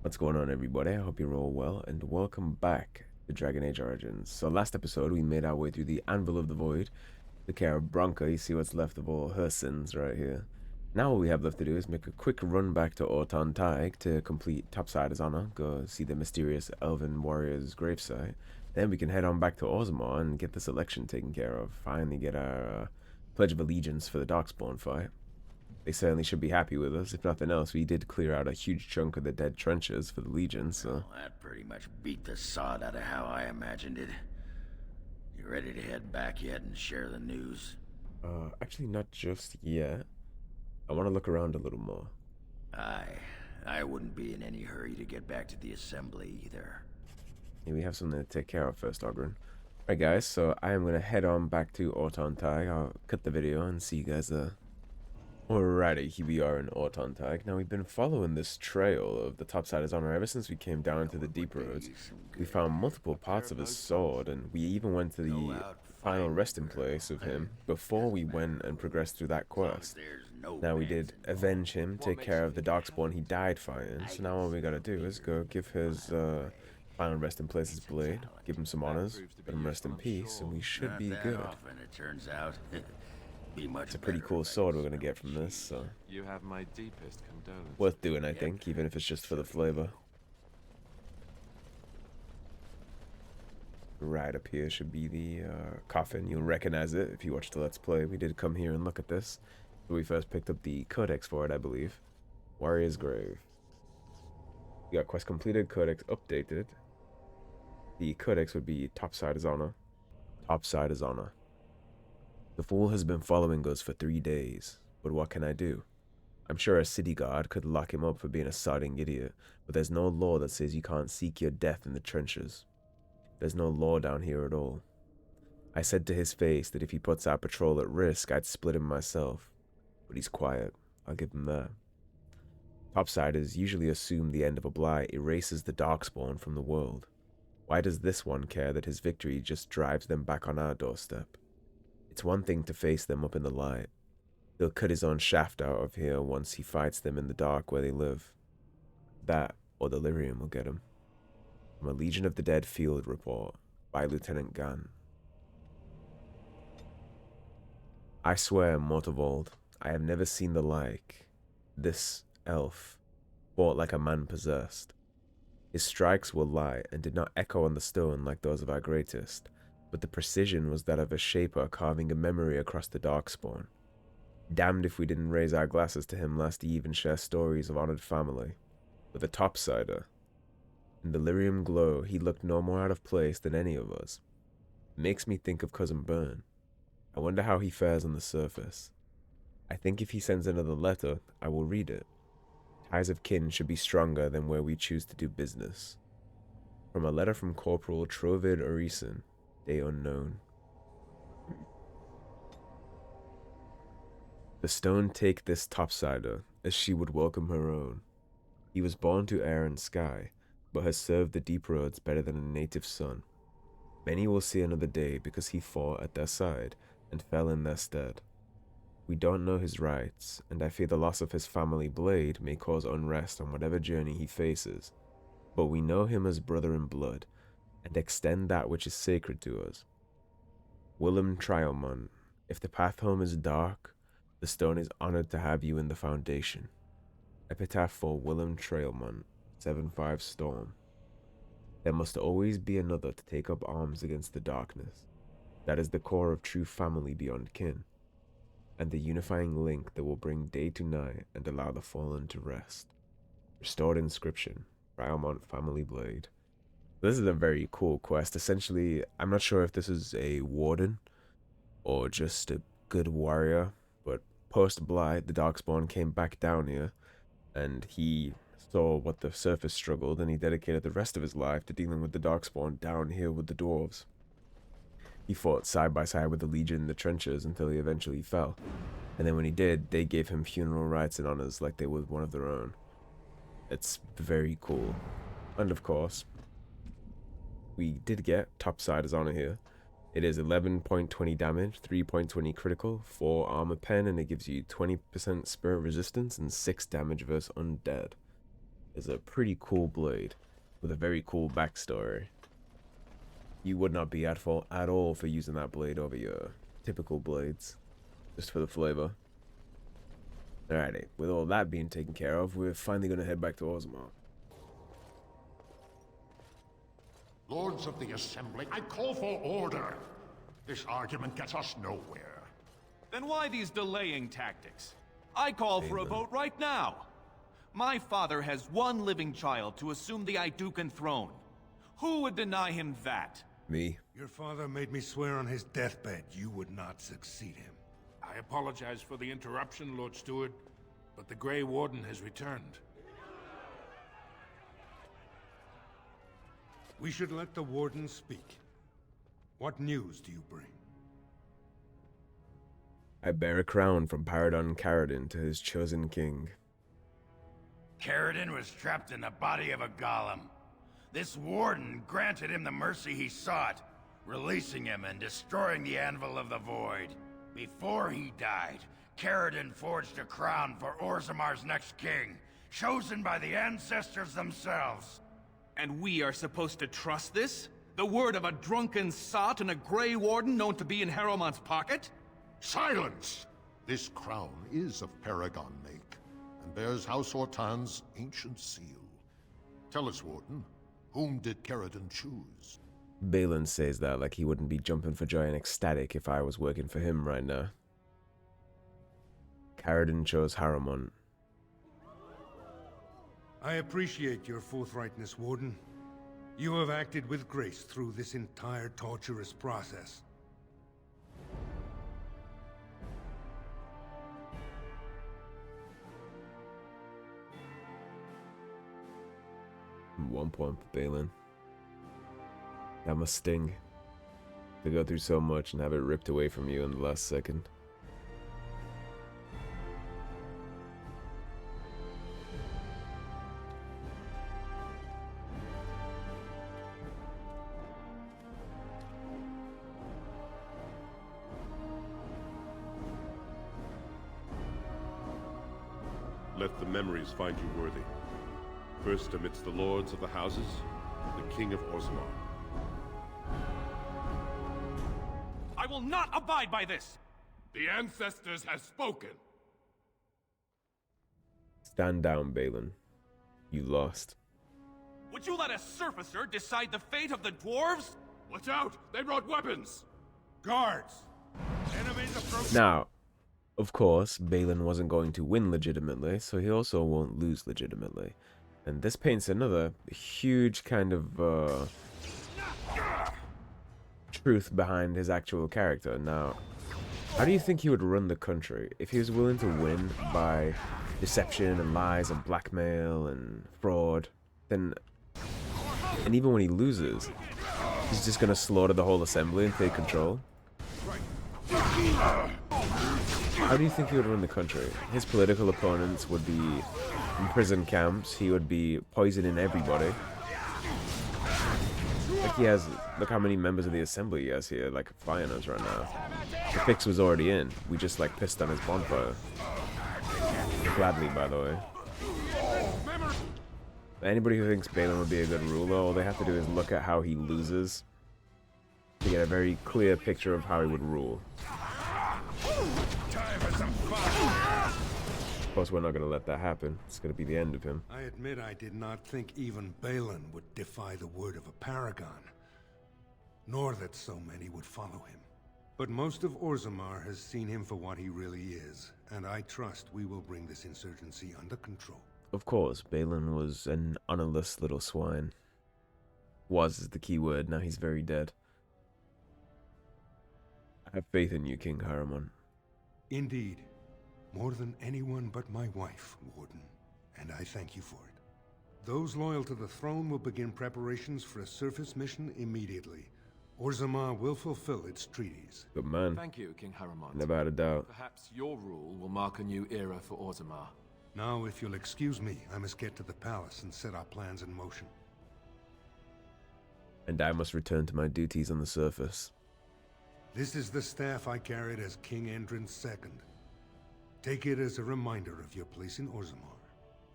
What's going on, everybody? I hope you're all well, and welcome back to Dragon Age Origins. So last episode, we made our way through the Anvil of the Void, took care of Bronca. You see what's left of all her sins right here. Now all we have left to do is make a quick run back to Ortan to complete Topsider's honor, go see the mysterious elven warrior's gravesite. Then we can head on back to Orzammar and get this election taken care of. Finally get our Pledge of Allegiance for the Darkspawn fight. They certainly should be happy with us. If nothing else, we did clear out a huge chunk of the dead trenches for the Legion, so... Well, that pretty much beat the sod out of how I imagined it. You ready to head back yet and share the news? Actually not just yet. I want to look around a little more. I wouldn't be in any hurry to get back to the assembly either. Yeah, we have something to take care of first, Ogren. Alright guys, so I am going to head on back to Ortan. I'll cut the video and see you guys there. Alrighty, here we are in Ortan. Now we've been following this trail of the Topsider's honor ever since we came down into the deep roads. We found multiple parts of his sword, and we even went to the final resting place of him before we went and progressed through that quest. Now we did avenge him, take care of the Darkspawn he died fighting, so now all we gotta do is go give his final resting place his blade, give him some honors, let him rest in peace, and we should be good. It turns out. It's a pretty cool sword we're gonna get from this, so you have my deepest condolences. worth doing, I think, even if it's just for the flavor. Right up here should be the coffin. You'll recognize it if you watched the Let's Play. We did come here and look at this. We first picked up the codex for it, I believe. Warrior's Grave. We got quest completed, codex updated. The codex would be Topsider's honor. Topsider's honor. The fool has been following us for 3 days, but what can I do? I'm sure a city guard could lock him up for being a sodding idiot, but there's no law that says you can't seek your death in the trenches. There's no law down here at all. I said to his face that if he puts our patrol at risk, I'd split him myself. But he's quiet. I'll give him that. Topsiders usually assume the end of a blight erases the Darkspawn from the world. Why does this one care that his victory just drives them back on our doorstep? It's one thing to face them up in the light. He'll cut his own shaft out of here once he fights them in the dark where they live. That, or delirium will get him. From a Legion of the Dead field report by Lieutenant Gann. I swear, Mortavold, I have never seen the like. This elf fought like a man possessed. His strikes were light and did not echo on the stone like those of our greatest, but the precision was that of a shaper carving a memory across the Darkspawn. Damned if we didn't raise our glasses to him lest he even share stories of honored family. With a Topsider. In delirium glow, he looked no more out of place than any of us. It makes me think of Cousin Byrne. I wonder how he fares on the surface. I think if he sends another letter, I will read it. Ties of kin should be stronger than where we choose to do business. From a letter from Corporal Trovid Orison, day unknown. The stone take this Topsider, as she would welcome her own. He was born to air and sky, but has served the deep roads better than a native son. Many will see another day because he fought at their side and fell in their stead. We don't know his rights, and I fear the loss of his family blade may cause unrest on whatever journey he faces. But we know him as brother in blood, and extend that which is sacred to us. Willem Trialmont, if the path home is dark, the stone is honored to have you in the foundation. Epitaph for Willem Trialmont, 7-5 Storm. There must always be another to take up arms against the darkness. That is the core of true family beyond kin, and the unifying link that will bring day to night and allow the fallen to rest. Restored inscription, Harrowmont Family Blade. This is a very cool quest. Essentially, I'm not sure if this is a warden or just a good warrior, but post Blight, the Darkspawn came back down here, and he saw what the surface struggled, and he dedicated the rest of his life to dealing with the Darkspawn down here with the dwarves. He fought side by side with the Legion in the trenches until he eventually fell, and then when he did, they gave him funeral rites and honors like they would one of their own. It's very cool. And of course, we did get Topsider's honor here. It is 11.20 damage, 3.20 critical, 4 armor pen, and it gives you 20% spirit resistance and 6 damage versus undead. is a pretty cool blade with a very cool backstory. You would not be at fault at all for using that blade over your typical blades, just for the flavor. Alrighty, with all that being taken care of, we're finally going to head back to Orzammar. Lords of the Assembly, I call for order. This argument gets us nowhere. Then why these delaying tactics? I call for a vote right now. My father has one living child to assume the Idukan throne. Who would deny him that? Me. Your father made me swear on his deathbed you would not succeed him. I apologize for the interruption, Lord Steward, but the Grey Warden has returned. We should let the Warden speak. What news do you bring? I bear a crown from Paradon Caradon to his chosen king. Caradon was trapped in the body of a golem. This Warden granted him the mercy he sought, releasing him and destroying the Anvil of the Void. Before he died, Caradon forged a crown for Orzammar's next king, chosen by the ancestors themselves. And we are supposed to trust this? The word of a drunken sot and a Grey Warden known to be in Harrowmont's pocket? Silence! This crown is of Paragon make, and bears House Ortan's ancient seal. Tell us, Warden, whom did Caradon choose? Balin says that like he wouldn't be jumping for joy and ecstatic if I was working for him right now. Caradon chose Harrowmont. I appreciate your forthrightness, Warden. You have acted with grace through this entire torturous process. One point for Balin. That must sting. To go through so much and have it ripped away from you in the last second. Let the memories find you worthy. First amidst the lords of the houses, the King of Orzammar. I will not abide by this! The ancestors have spoken. Stand down, Balin. You lost. Would you let a surfacer decide the fate of the dwarves? Watch out! They brought weapons! Guards! Enemies approaching! Now, of course, Balin wasn't going to win legitimately, so he also won't lose legitimately. And this paints another huge kind of truth behind his actual character. Now, how do you think he would run the country if he was willing to win by deception and lies and blackmail and fraud? Then, and even when he loses, he's just gonna slaughter the whole assembly and take control? How do you think he would run the country? His political opponents would be in prison camps. He would be poisoning everybody. Like he has, look how many members of the assembly he has here, like fighting us right now. The fix was already in. We just like pissed on his bonfire. Gladly, by the way. Anybody who thinks Balin would be a good ruler, all they have to do is look at how he loses to get a very clear picture of how he would rule. Of course, we're not going to let that happen. It's going to be the end of him. I admit I did not think even Balin would defy the word of a paragon, nor that so many would follow him. But most of Orzammar has seen him for what he really is, and I trust we will bring this insurgency under control. Of course, Balin was an honorless little swine. Was is the key word, now he's very dead. I have faith in you, King Harrowmont. Indeed. More than anyone but my wife, Warden, and I thank you for it. Those loyal to the throne will begin preparations for a surface mission immediately. Orzammar will fulfill its treaties. Good man. Thank you, King Harrowmont. Never had a doubt. Perhaps your rule will mark a new era for Orzammar. Now, if you'll excuse me, I must get to the palace and set our plans in motion. And I must return to my duties on the surface. This is the staff I carried as King Endrin's second. Take it as a reminder of your place in Orzammar.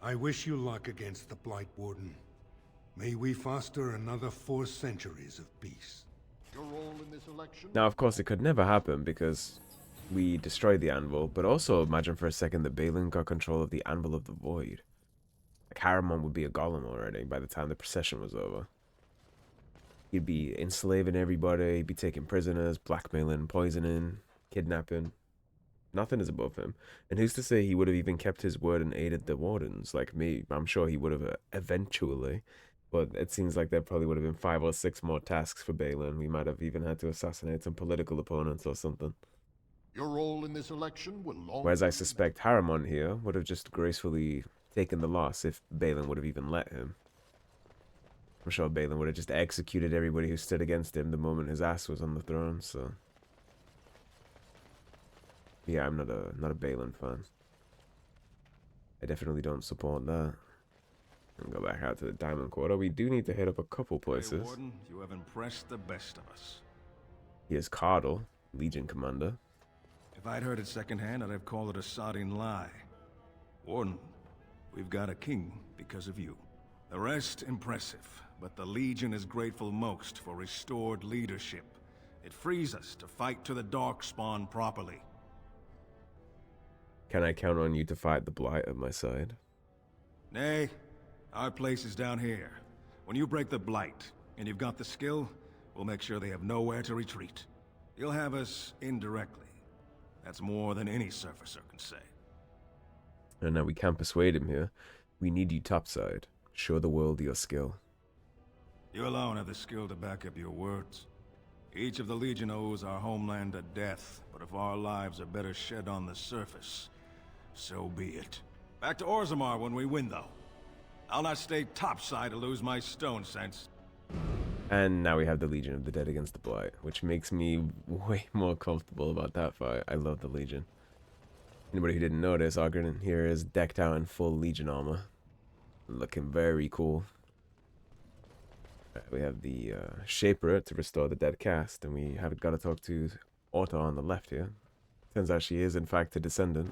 I wish you luck against the Blight, Warden. May we foster another 4 centuries of peace. Your role in this election? Now, of course, it could never happen because we destroyed the Anvil, but also imagine for a second that Balin got control of the Anvil of the Void. Like, Harrowmont would be a golem already by the time the procession was over. He'd be enslaving everybody, he'd be taking prisoners, blackmailing, poisoning, kidnapping. Nothing is above him. And who's to say he would have even kept his word and aided the Wardens like me? I'm sure he would have eventually. But it seems like there probably would have been 5 or 6 more tasks for Balin. We might have even had to assassinate some political opponents or something. Your role in this election will long... Whereas I suspect Harrowmont here would have just gracefully taken the loss if Balin would have even let him. I'm sure Balin would have just executed everybody who stood against him the moment his ass was on the throne, so... Yeah, I'm not a Balin fan. I definitely don't support that. And go back out to the Diamond Quarter. We do need to hit up a couple places. Grey Warden, you have impressed the best of us. Here's Kardol, Legion Commander. If I'd heard it secondhand, I'd have called it a sodding lie. Warden, we've got a king because of you. The rest, impressive, but the Legion is grateful most for restored leadership. It frees us to fight to the Darkspawn properly. Can I count on you to fight the Blight at my side? Nay, our place is down here. When you break the Blight, and you've got the skill, we'll make sure they have nowhere to retreat. You'll have us indirectly. That's more than any surfacer can say. And now we can't persuade him here. We need you topside. Show the world your skill. You alone have the skill to back up your words. Each of the Legion owes our homeland a death, but if our lives are better shed on the surface, so be it. Back to Orzammar when we win, though. I'll not stay topside to lose my stone sense. And now we have the Legion of the Dead against the Blight, which makes me way more comfortable about that fight. I love the Legion. Anybody who didn't notice, Ogren here is decked out in full Legion armor. Looking very cool. We have the Shaperate to restore the dead cast, and we have got to talk to Ortan on the left here. Turns out she is, in fact, a descendant.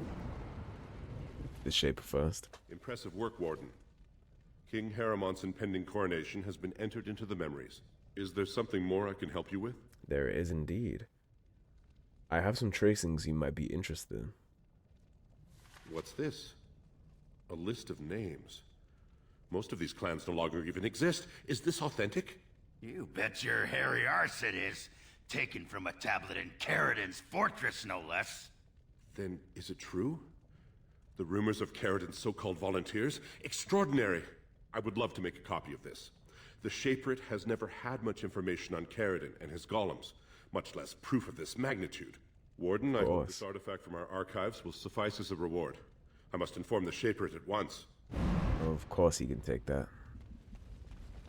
The Shaper first. Impressive work, Warden. King Harrowmont's impending coronation has been entered into the memories. Is there something more I can help you with? There is indeed. I have some tracings you might be interested in. What's this? A list of names. Most of these clans no longer even exist. Is this authentic? You bet your hairy arse it is. Taken from a tablet in Caridin's fortress, no less. Then is it true? The rumors of Caridin's so-called volunteers? Extraordinary! I would love to make a copy of this. The Shaperate has never had much information on Caridin and his golems, much less proof of this magnitude. Warden, I hope this artifact from our archives will suffice as a reward. I must inform the Shaperate at once. Of course he can take that.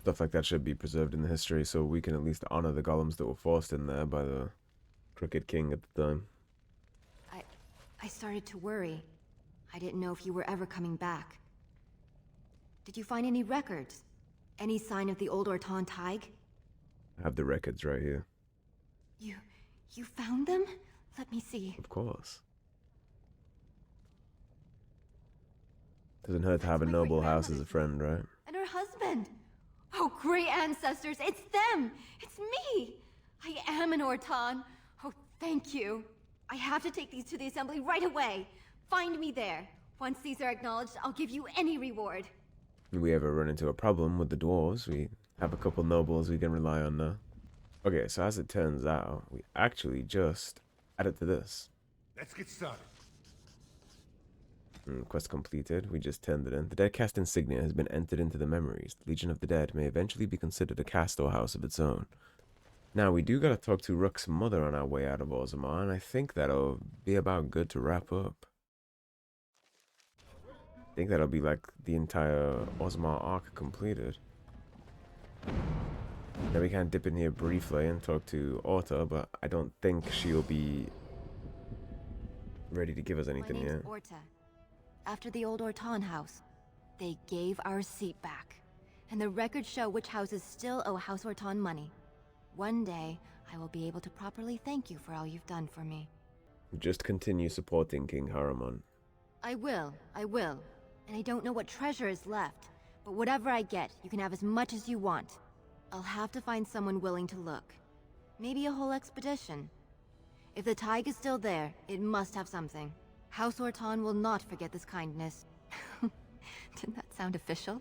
Stuff like that should be preserved in the history so we can at least honor the golems that were forced in there by the crooked king at the time. I started to worry. I didn't know if you were ever coming back. Did you find any records? Any sign of the old Ortan Tig? I have the records right here. You found them? Let me see. Of course. Doesn't hurt to have a noble house as a friend, right? And her husband! Oh, great ancestors, it's them! It's me! I am an Ortan. Oh, thank you. I have to take these to the assembly right away. Find me there. Once these are acknowledged, I'll give you any reward. If we ever run into a problem with the dwarves, we have a couple nobles we can rely on now. Okay, so as it turns out, we actually just added to this. Let's get started. Quest completed. We just turned it in. The Dead Cast insignia has been entered into the memories. The Legion of the Dead may eventually be considered a cast or house of its own. Now, we do gotta talk to Rook's mother on our way out of Orzammar, and I think that'll be about good to wrap up. I think that'll be like the entire Orzammar arc completed. Now we can dip in here briefly and talk to Orta, but I don't think she'll be ready to give us anything My name's yet. Orta. After the old Ortan house, they gave our seat back. And the records show which houses still owe House Ortan money. One day, I will be able to properly thank you for all you've done for me. Just continue supporting King Harrowmont. I will. and I don't know what treasure is left. But whatever I get, you can have as much as you want. I'll have to find someone willing to look. Maybe a whole expedition. If the Tig is still there, it must have something. House Ortan will not forget this kindness. Didn't that sound official?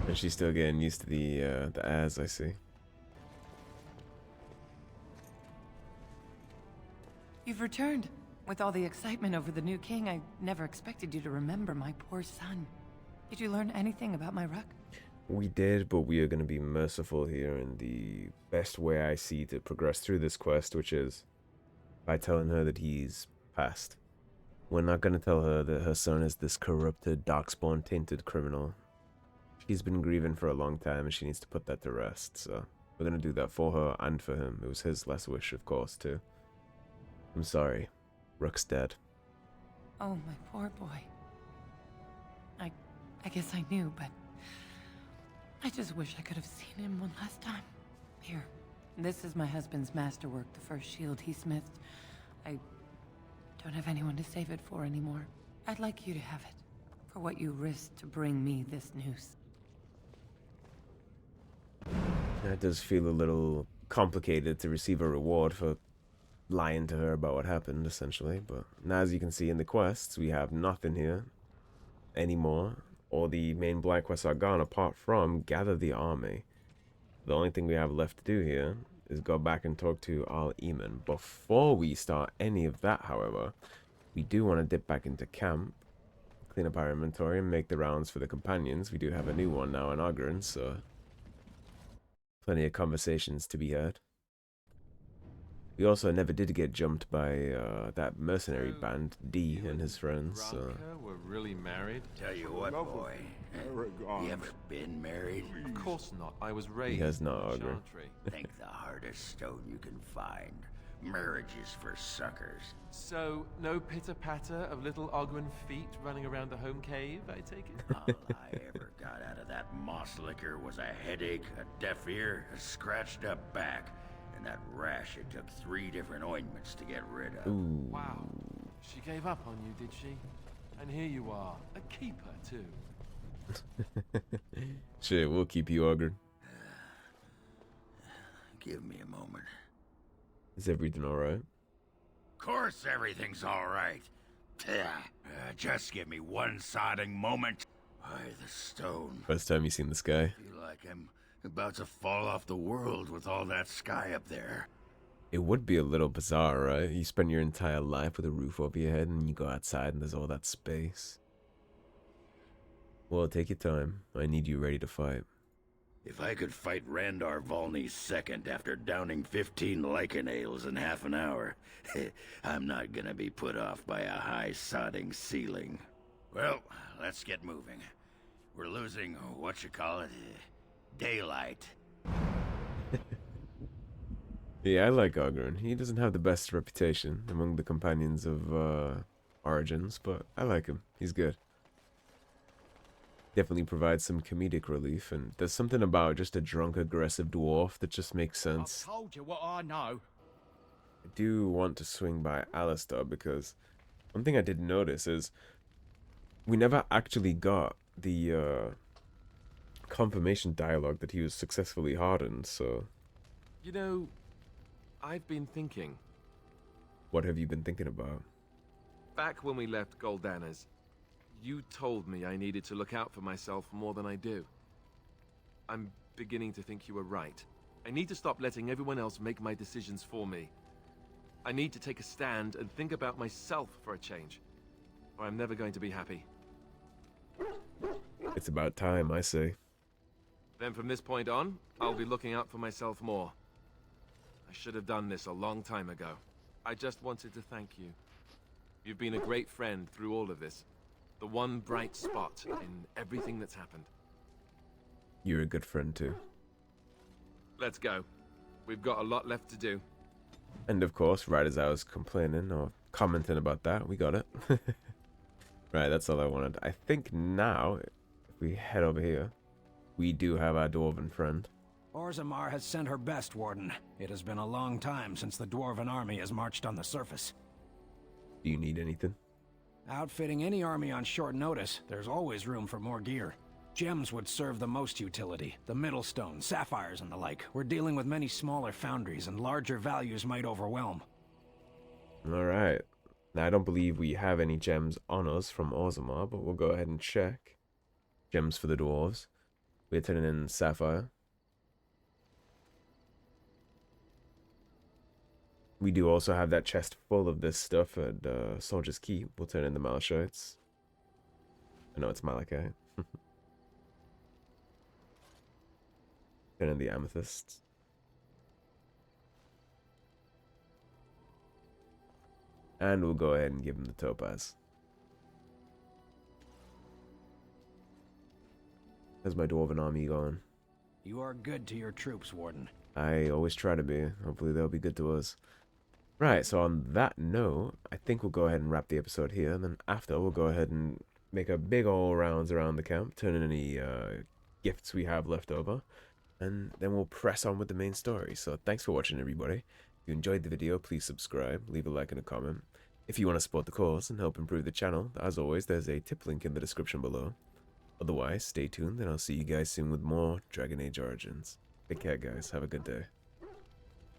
And she's still getting used to the airs, I see. You've returned. With all the excitement over the new king, I never expected you to remember my poor son. Did you learn anything about my ruck? We did, but we are going to be merciful here in the best way I see to progress through this quest, which is by telling her that he's passed. We're not going to tell her that her son is this corrupted, Darkspawn, tainted criminal. She's been grieving for a long time, and she needs to put that to rest, so we're going to do that for her and for him. It was his last wish, of course, too. I'm sorry. Rook's dead. Oh, my poor boy. I guess I knew, but I just wish I could have seen him one last time. Here, this is my husband's masterwork, the first shield he smithed. I don't have anyone to save it for anymore. I'd like you to have it, for what you risked to bring me this news. It does feel a little complicated to receive a reward for lying to her about what happened, essentially, but now as you can see in the quests, we have nothing here anymore. All the main blight quests are gone apart from gather the army. The only thing we have left to do here is go back and talk to Al Eamon. Before we start any of that, however, we do want to dip back into camp, clean up our inventory, and make the rounds for the companions. We do have a new one now in Ogren, so plenty of conversations to be had. We also never did get jumped by that mercenary band, D and his friends. Were really married? Tell you what, boy. You ever been married? Of course not. I was raised. He has not, in Ogre. Chantry. Think the hardest stone you can find. Marriage is for suckers. So, no pitter-patter of little Ogren feet running around the home cave, I take it? All I ever got out of that moss liquor was a headache, a deaf ear, a scratched up back, and that rash it took 3 different ointments to get rid of. Ooh. Wow. She gave up on you, did she? And here you are, a keeper, too. Shit, we'll keep you, Ogre. Give me a moment. Is everything alright? Of course everything's alright. Just give me one sodding moment. Why, the stone. First time you seen the sky? I feel like I'm about to fall off the world with all that sky up there. It would be a little bizarre, right? You spend your entire life with a roof over your head and you go outside and there's all that space. Well, take your time. I need you ready to fight. If I could fight Randar Volney's second after downing 15 lichen ales in half an hour, I'm not gonna be put off by a high sodding ceiling. Well, let's get moving. We're losing, daylight. Yeah, I like Ogren. He doesn't have the best reputation among the companions of Origins, but I like him. He's good. Definitely provides some comedic relief, and there's something about just a drunk, aggressive dwarf that just makes sense. I told you what I know. I do want to swing by Alistair, because one thing I did notice is we never actually got the confirmation dialogue that he was successfully hardened, so... You know, I've been thinking. What have you been thinking about? Back when we left Goldana's, you told me I needed to look out for myself more than I do. I'm beginning to think you were right. I need to stop letting everyone else make my decisions for me. I need to take a stand and think about myself for a change, or I'm never going to be happy. It's about time, I say. Then from this point on, I'll be looking out for myself more. I should have done this a long time ago. I just wanted to thank you. You've been a great friend through all of this. The one bright spot in everything that's happened. You're a good friend, too. Let's go. We've got a lot left to do. And of course, right as I was complaining or commenting about that, we got it. Right, that's all I wanted. I think now, if we head over here, we do have our dwarven friend. Orzammar has sent her best, Warden. It has been a long time since the dwarven army has marched on the surface. Do you need anything? Outfitting any army on short notice, there's always room for more gear. Gems would serve the most utility. The Middlestone, sapphires, and the like. We're dealing with many smaller foundries, and larger values might overwhelm. Alright. Now, I don't believe we have any gems on us from Orzammar, but we'll go ahead and check. Gems for the dwarves. We're turning in sapphire. We do also have that chest full of this stuff at Soldier's Keep. We'll turn in the Malachite. I know it's Malachite. Turn in the amethysts. And we'll go ahead and give him the topaz. How's my dwarven army going? You are good to your troops, Warden. I always try to be. Hopefully they'll be good to us. Right, so on that note, I think we'll go ahead and wrap the episode here. And then after, we'll go ahead and make a big ol' rounds around the camp, turn in any gifts we have left over. And then we'll press on with the main story. So thanks for watching, everybody. If you enjoyed the video, please subscribe, leave a like and a comment. If you want to support the cause and help improve the channel, as always, there's a tip link in the description below. Otherwise, stay tuned and I'll see you guys soon with more Dragon Age Origins. Take care, guys. Have a good day.